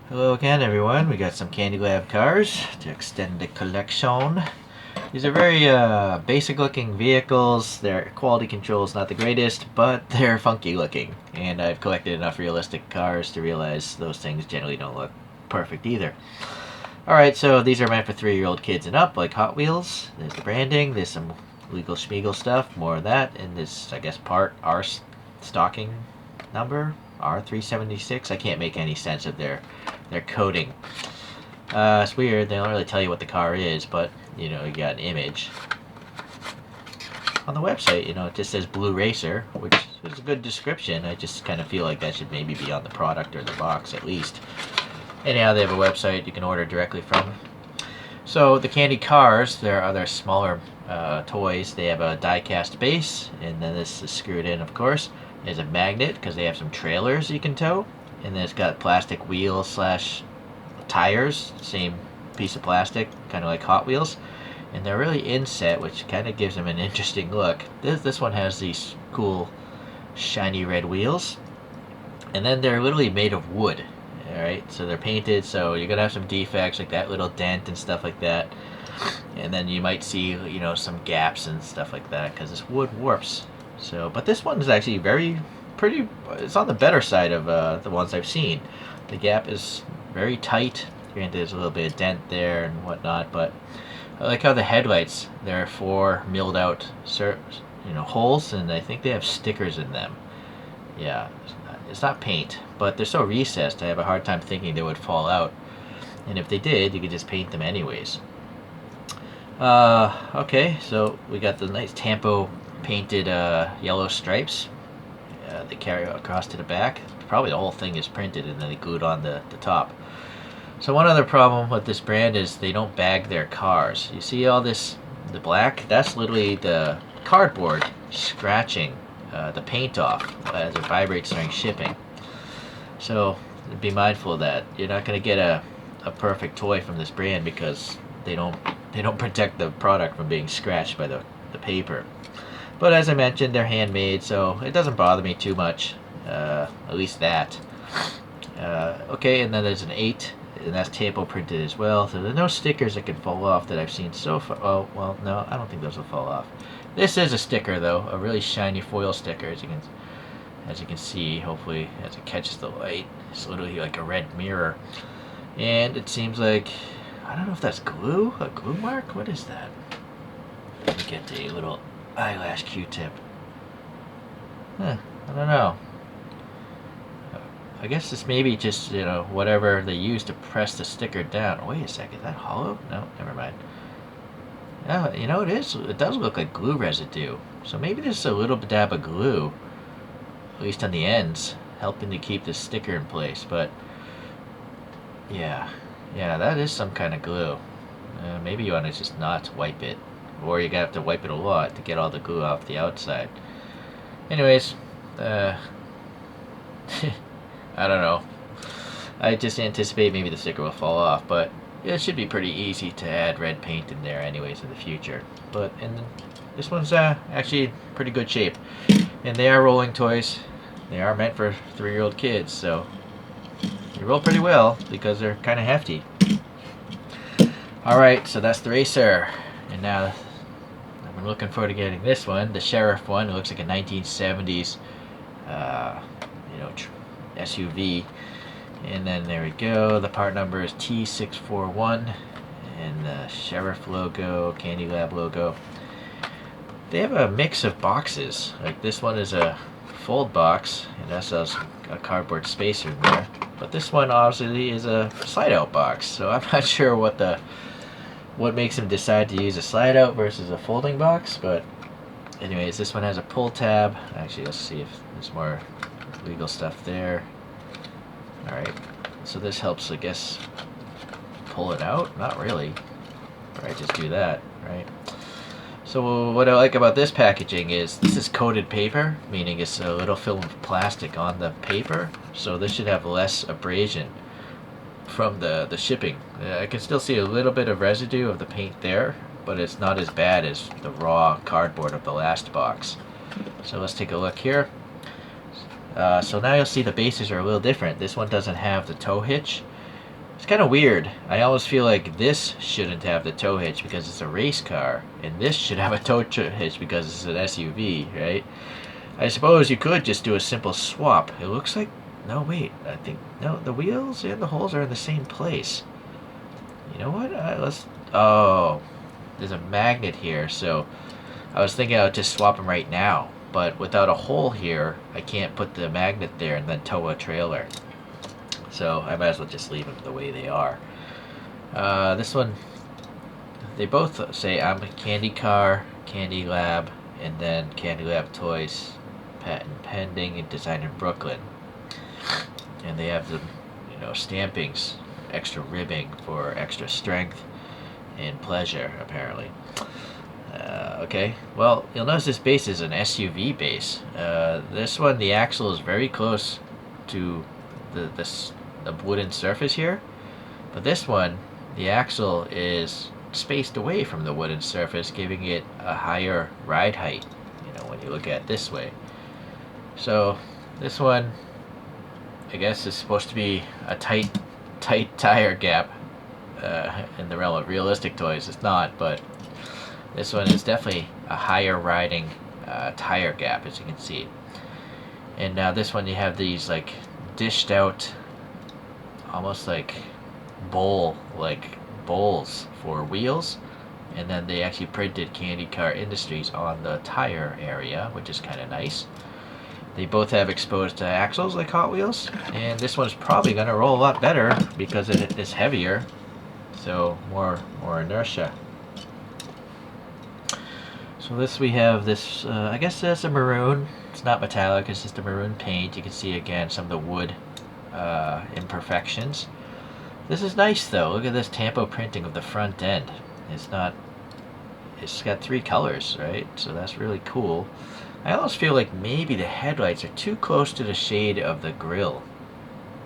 Hello again, everyone. We got some Candylab cars to extend the collection. These are very basic looking vehicles. Their quality control is not the greatest, but they're funky looking. And I've collected enough realistic cars to realize those things generally don't look perfect either. Alright, so these are meant for 3-year-old kids and up, like Hot Wheels. There's the branding, there's some legal schmiegel stuff, more of that, and this, I guess, part R stocking number, R376. I can't make any sense of their coding. It's weird, they don't really tell you what the car is, but, you know, you got an image. On the website, you know, it just says Blue Racer, which is a good description. I just kind of feel like that should maybe be on the product or the box at least. Anyhow, they have a website you can order directly from. So the Candycars, there are other smaller toys. They have a diecast base, and then this is screwed in, of course. There's a magnet because they have some trailers you can tow, and then it's got plastic wheels slash tires, same piece of plastic, kind of like Hot Wheels, and they're really inset, which kind of gives them an interesting look. This one has these cool shiny red wheels, and then they're literally made of wood. Alright, so they're painted, so you're gonna have some defects like that little dent and stuff like that, and then you might see, you know, some gaps and stuff like that because this wood warps. So, but this one is actually pretty. It's on the better side of the ones I've seen. The gap is very tight. Granted, there's a little bit of dent there and whatnot, but I like how the headlights, there are 4 milled out, holes, and I think they have stickers in them. Yeah, it's not paint, but they're so recessed, I have a hard time thinking they would fall out. And if they did, you could just paint them anyways. Okay, so we got the nice Tampo painted yellow stripes. They carry across to the back. Probably the whole thing is printed and then they glued on the top. So one other problem with this brand is they don't bag their cars. You see all this, the black? That's literally the cardboard scratching the paint off as it vibrates during shipping. So be mindful of that. You're not going to get a perfect toy from this brand because they don't protect the product from being scratched by the paper. But as I mentioned, they're handmade, so it doesn't bother me too much. At least that. Okay, and then there's an 8, and that's Tampo printed as well. So there's no stickers that can fall off that I've seen so far. Oh, well, no, I don't think those will fall off. This is a sticker, though, a really shiny foil sticker, as you can see, hopefully, as it catches the light. It's literally like a red mirror. And it seems like, I don't know if that's glue? A glue mark? What is that? Let me get a little eyelash Q-tip. I don't know. I guess this may be just, you know, whatever they use to press the sticker down. Wait a second, is that hollow? No, never mind. Yeah, you know, it does look like glue residue. So maybe there's a little dab of glue, at least on the ends, helping to keep the sticker in place. But yeah, that is some kind of glue. Maybe you want to just not wipe it, or you're gonna have to wipe it a lot to get all the glue off the outside. Anyways, I don't know. I just anticipate maybe the sticker will fall off, but it should be pretty easy to add red paint in there anyways in the future. But this one's actually pretty good shape. And they are rolling toys. They are meant for 3-year-old kids, so they roll pretty well because they're kind of hefty. Alright, so that's the Racer. And now I'm looking forward to getting this one, the Sheriff one. It looks like a 1970s SUV. And then there we go. The part number is T641. And the Sheriff logo, Candylab logo. They have a mix of boxes. Like this one is a fold box, and that has a cardboard spacer in there. But this one obviously is a slide out box. So I'm not sure what makes them decide to use a slide out versus a folding box. But anyways, this one has a pull tab. Actually, let's see if there's more legal stuff there. Alright, so this helps, I guess, pull it out? Not really. Right, just do that, right? So what I like about this packaging is this is coated paper, meaning it's a little film of plastic on the paper, so this should have less abrasion from the shipping. I can still see a little bit of residue of the paint there, but it's not as bad as the raw cardboard of the last box. So let's take a look here. So now you'll see the bases are a little different. This one doesn't have the tow hitch, It's kind of weird. I almost feel like this shouldn't have the tow hitch because it's a race car, and this should have a tow hitch because it's an SUV, right? I suppose you could just do a simple swap. It looks like... No, wait. I think... No, the wheels and the holes are in the same place. You know what? Let's... Oh, there's a magnet here, so... I was thinking I would just swap them right now. But without a hole here, I can't put the magnet there and then tow a trailer. So I might as well just leave them the way they are. This one... They both say I'm a Candycar, Candylab, and then Candylab Toys. Patent pending and designed in Brooklyn. And they have the, you know, stampings, extra ribbing for extra strength and pleasure, apparently. Okay, well, you'll notice this base is an SUV base. This one, the axle is very close to the wooden surface here, but this one, the axle is spaced away from the wooden surface, giving it a higher ride height, you know, when you look at it this way. So this one, I guess, is supposed to be a tight tire gap. In the realm of realistic toys, it's not, but this one is definitely a higher riding tire gap, as you can see. And now this one, you have these like dished out, almost like bowls for wheels, and then they actually printed Candycar Industries on the tire area, which is kind of nice. They both have exposed axles like Hot Wheels, and this one's probably going to roll a lot better because it is heavier, so more inertia. So this, we have this, I guess that's a maroon. It's not metallic, it's just a maroon paint. You can see again some of the wood imperfections. This is nice though. Look at this tampo printing of the front end. It's got 3 colors, right? So that's really cool. I almost feel like maybe the headlights are too close to the shade of the grille.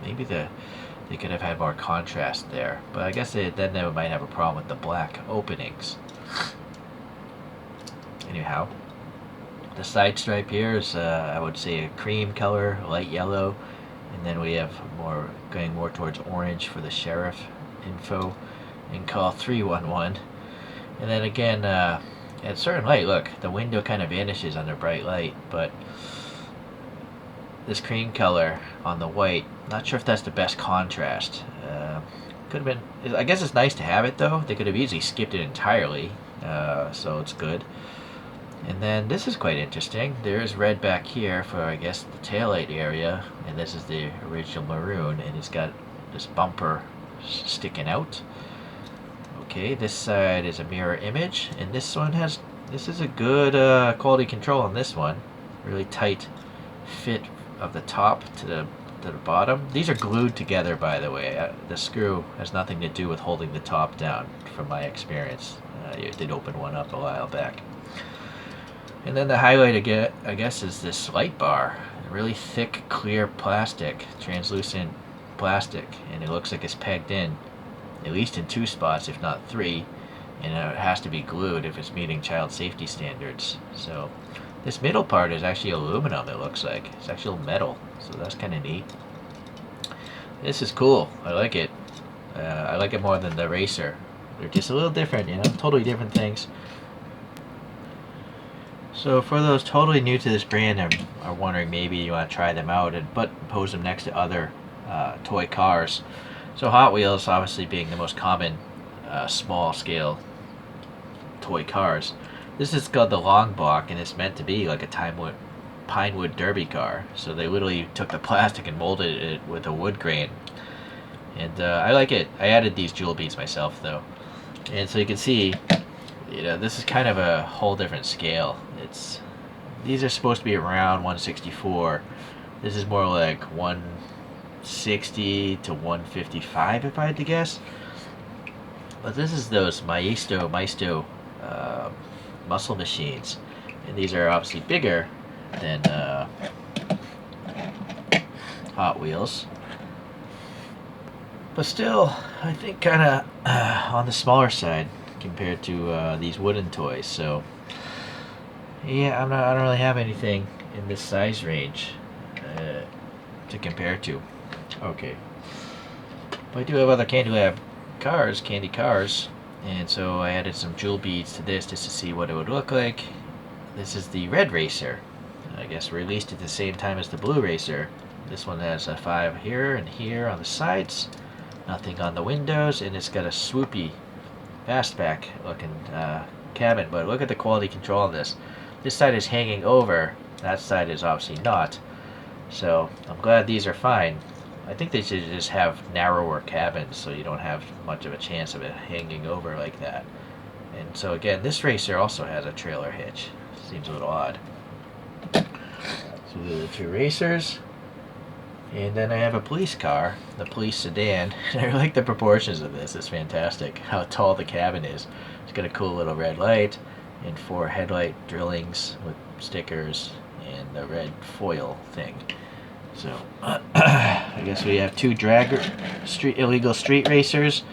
Maybe they could have had more contrast there. But I guess then they might have a problem with the black openings. Anyhow, the side stripe here is, I would say, a cream color, light yellow. And then we have going more towards orange for the sheriff info and call 311. And then again, at certain light, look, the window kind of vanishes under bright light, but this cream color on the white, not sure if that's the best contrast. Could have been, I guess it's nice to have it though. They could have easily skipped it entirely, so it's good. And then this is quite interesting. There is red back here for, I guess, the taillight area, and this is the original maroon, and it's got this bumper sticking out. Okay, this side is a mirror image, and this is a good quality control on this one. Really tight fit of the top to the bottom. These are glued together, by the way. The screw has nothing to do with holding the top down, from my experience. You did open one up a while back. And then the highlight again, I guess, is this light bar. Really thick, clear plastic, translucent plastic, and it looks like it's pegged in, at least in 2 spots, if not 3, and it has to be glued if it's meeting child safety standards. So this middle part is actually aluminum, it looks like. It's actual metal, so that's kind of neat. This is cool. I like it. I like it more than the racer. They're just a little different, you know, totally different things. So for those totally new to this brand and are wondering maybe you want to try them out but pose them next to other toy cars. So Hot Wheels obviously being the most common small scale toy cars. This is called the Long Block, and it's meant to be like a Pinewood derby car. So they literally took the plastic and molded it with a wood grain. And I like it. I added these jewel beads myself though. And so you can see, you know, this is kind of a whole different scale. These are supposed to be around 164. This is more like 160 to 155 if I had to guess. But this is those Maestro muscle machines, and these are obviously bigger than Hot Wheels, but still I think kind of on the smaller side compared to these wooden toys. So yeah, I don't really have anything in this size range to compare to. Okay. But I do have other Candylab cars, Candycars, and so I added some jewel beads to this just to see what it would look like. This is the red racer. I guess released at the same time as the blue racer. This one has a 5 here and here on the sides, nothing on the windows, and it's got a swoopy fastback looking cabin. But look at the quality control on this. This side is hanging over, that side is obviously not. So I'm glad these are fine. I think they should just have narrower cabins so you don't have much of a chance of it hanging over like that. And so again, this racer also has a trailer hitch. Seems a little odd. So these are the two racers. And then I have a police car, the police sedan. I like the proportions of this. It's fantastic how tall the cabin is. It's got a cool little red light and 4 headlight drillings with stickers and the red foil thing. So I guess we have 2 illegal street racers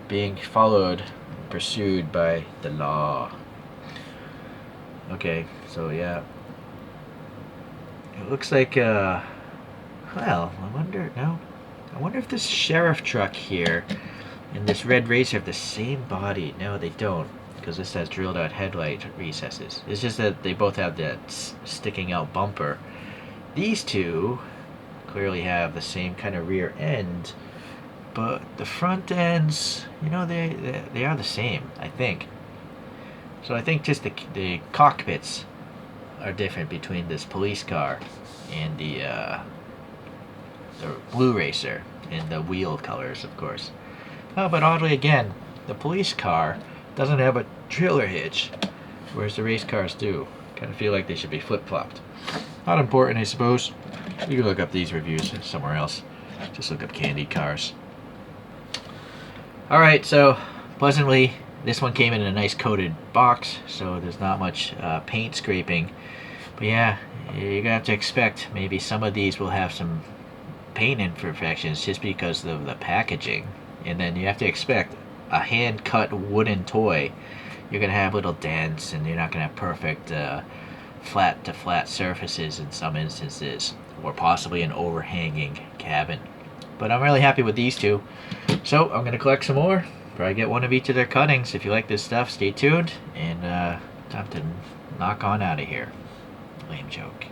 being followed, pursued by the law. Okay, so yeah, it looks like well, I wonder if this sheriff truck here and this red racer have the same body. No, they don't, because this has drilled out headlight recesses. It's just that they both have that sticking out bumper. These two clearly have the same kind of rear end, but the front ends, you know, they are the same, I think. So I think just the cockpits are different between this police car and the blue racer, and the wheel colors, of course. Oh, but oddly again, the police car doesn't have a trailer hitch, whereas the race cars do. Kind of feel like they should be flip-flopped. Not important, I suppose. You can look up these reviews somewhere else. Just look up Candycars. Alright, so pleasantly, this one came in a nice coated box, so there's not much paint scraping. But yeah, you're gonna have to expect maybe some of these will have some paint imperfections just because of the packaging. And then you have to expect a hand-cut wooden toy. You're gonna have little dents, and you're not gonna have perfect flat-to-flat surfaces in some instances, or possibly an overhanging cabin. But I'm really happy with these two, so I'm gonna collect some more. Probably get one of each of their cuttings. If you like this stuff, stay tuned, and time to knock on out of here. Lame joke.